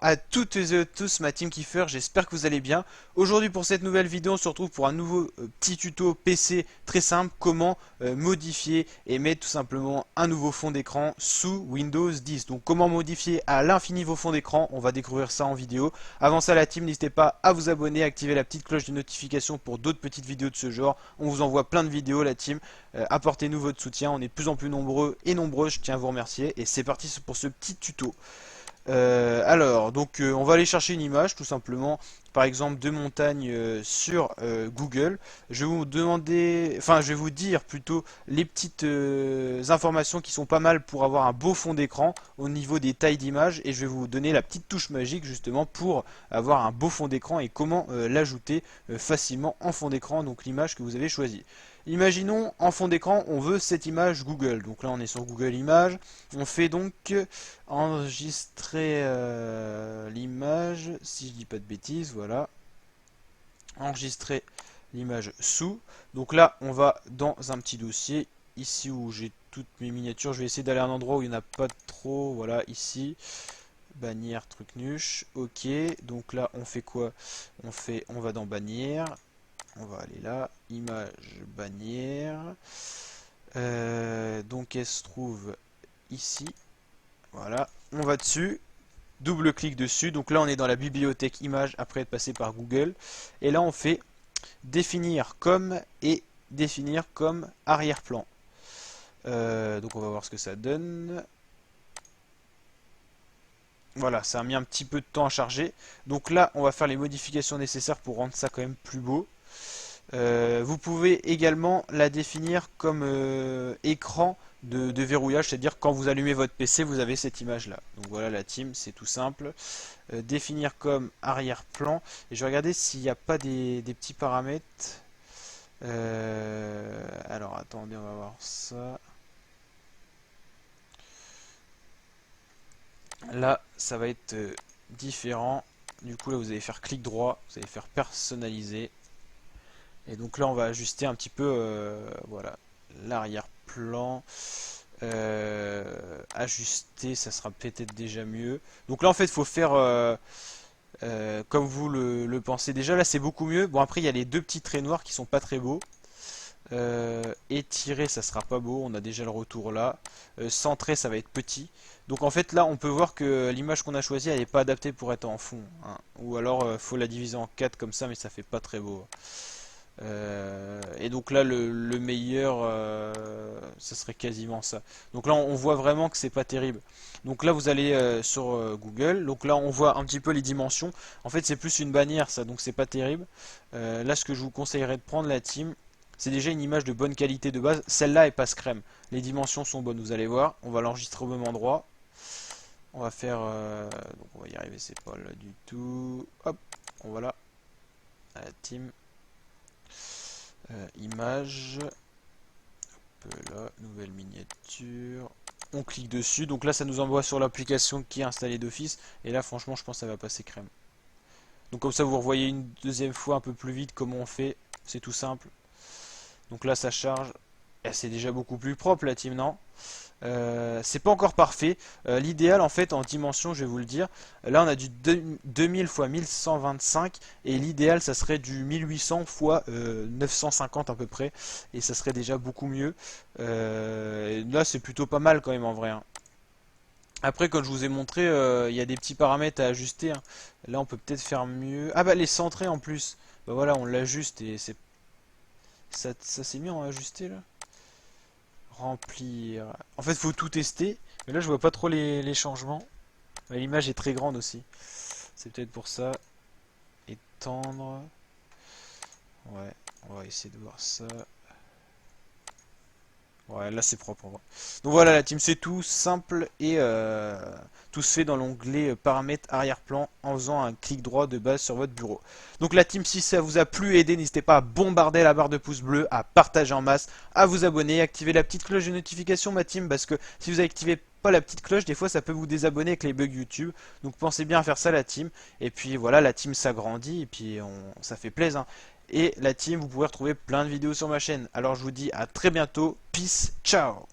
à toutes et tous ma team Kiffer, j'espère que vous allez bien. Aujourd'hui pour cette nouvelle vidéo on se retrouve pour un nouveau petit tuto PC très simple, comment modifier et mettre tout simplement un nouveau fond d'écran sous Windows 10. Donc comment modifier à l'infini vos fonds d'écran, on va découvrir ça en vidéo. Avant ça la team, n'hésitez pas à vous abonner, à activer la petite cloche de notification pour d'autres petites vidéos de ce genre. On vous envoie plein de vidéos la team, apportez-nous votre soutien, on est de plus en plus nombreux et nombreuses, je tiens à vous remercier. Et c'est parti pour ce petit tuto. On va aller chercher une image tout simplement, par exemple de montagne sur Google. Je vais vous demander, enfin je vais vous dire plutôt les petites informations qui sont pas mal pour avoir un beau fond d'écran au niveau des tailles d'image, et je vais vous donner la petite touche magique justement pour avoir un beau fond d'écran et comment l'ajouter facilement en fond d'écran, donc l'image que vous avez choisie. Imaginons en fond d'écran on veut cette image Google, donc là on est sur Google Images, on fait donc enregistrer l'image, si je dis pas de bêtises, voilà, enregistrer l'image sous. Donc là on va dans un petit dossier ici où j'ai toutes mes miniatures. Je vais essayer d'aller à un endroit où il n'y en a pas trop, voilà, ici, bannière, truc nuche. Ok, donc là on fait quoi? On va dans bannière, on va aller là, image, bannière, donc elle se trouve ici, voilà, on va dessus, double clic dessus, donc là on est dans la bibliothèque image après être passé par Google, et là on fait définir comme et définir comme arrière-plan. Donc on va voir ce que ça donne. Voilà, ça a mis un petit peu de temps à charger, donc là on va faire les modifications nécessaires pour rendre ça quand même plus beau. Vous pouvez également la définir comme écran de verrouillage, c'est-à-dire quand vous allumez votre PC, vous avez cette image-là. Donc voilà la team, c'est tout simple. Définir comme arrière-plan. Et je vais regarder s'il n'y a pas des petits paramètres. Alors attendez, on va voir ça. Là, ça va être différent. Du coup, là, vous allez faire clic droit, vous allez faire personnaliser. Et donc là on va ajuster un petit peu voilà, l'arrière-plan, ajuster, ça sera peut-être déjà mieux. Donc là en fait il faut faire comme vous le pensez déjà. Là c'est beaucoup mieux. Bon, après il y a les deux petits traits noirs qui sont pas très beaux. Étirer ça sera pas beau, on a déjà le retour là. Centrer ça va être petit. Donc en fait là on peut voir que l'image qu'on a choisie elle n'est pas adaptée pour être en fond, hein. Ou alors faut la diviser en 4 comme ça, mais ça fait pas très beau. Et donc là le meilleur ça serait quasiment ça. Donc là on voit vraiment que c'est pas terrible. Donc là vous allez sur Google, donc là on voit un petit peu les dimensions. En fait c'est plus une bannière ça, donc c'est pas terrible. Là ce que je vous conseillerais de prendre la team, c'est déjà une image de bonne qualité de base. Celle-là elle passe crème, les dimensions sont bonnes, vous allez voir. On va l'enregistrer au même endroit. On va faire donc on va y arriver, c'est pas là du tout. Hop, on va là à la team. Image, là, nouvelle miniature, on clique dessus, donc là ça nous envoie sur l'application qui est installée d'office, et là franchement je pense que ça va passer crème. Donc comme ça vous revoyez une deuxième fois un peu plus vite comment on fait, c'est tout simple. Donc là ça charge, et c'est déjà beaucoup plus propre la team, non? C'est pas encore parfait. L'idéal en fait en dimension, je vais vous le dire, là on a du 2000 x 1125, et l'idéal ça serait du 1800 x 950 à peu près, et ça serait déjà beaucoup mieux. Là c'est plutôt pas mal quand même en vrai, hein. Après comme je vous ai montré, il y a des petits paramètres à ajuster, hein. Là on peut peut-être faire mieux. Ah bah les centrer en plus, bah voilà on l'ajuste, et c'est ça s'est mis en ajusté là. Remplir. En fait, il faut tout tester. Mais là, je vois pas trop les changements. L'image est très grande aussi. C'est peut-être pour ça. Étendre. Ouais, on va essayer de voir ça. Ouais, là c'est propre. Donc voilà la team, c'est tout simple, et tout se fait dans l'onglet paramètres arrière-plan en faisant un clic droit de base sur votre bureau. Donc la team, si ça vous a plu et aidé, n'hésitez pas à bombarder la barre de pouce bleu, à partager en masse, à vous abonner, activer la petite cloche de notification ma team, parce que si vous activez pas la petite cloche, des fois ça peut vous désabonner avec les bugs YouTube. Donc pensez bien à faire ça la team. Et puis voilà, la team s'agrandit, et puis ça fait plaisir, hein. Et la team, vous pouvez retrouver plein de vidéos sur ma chaîne. Alors je vous dis à très bientôt. Peace, ciao.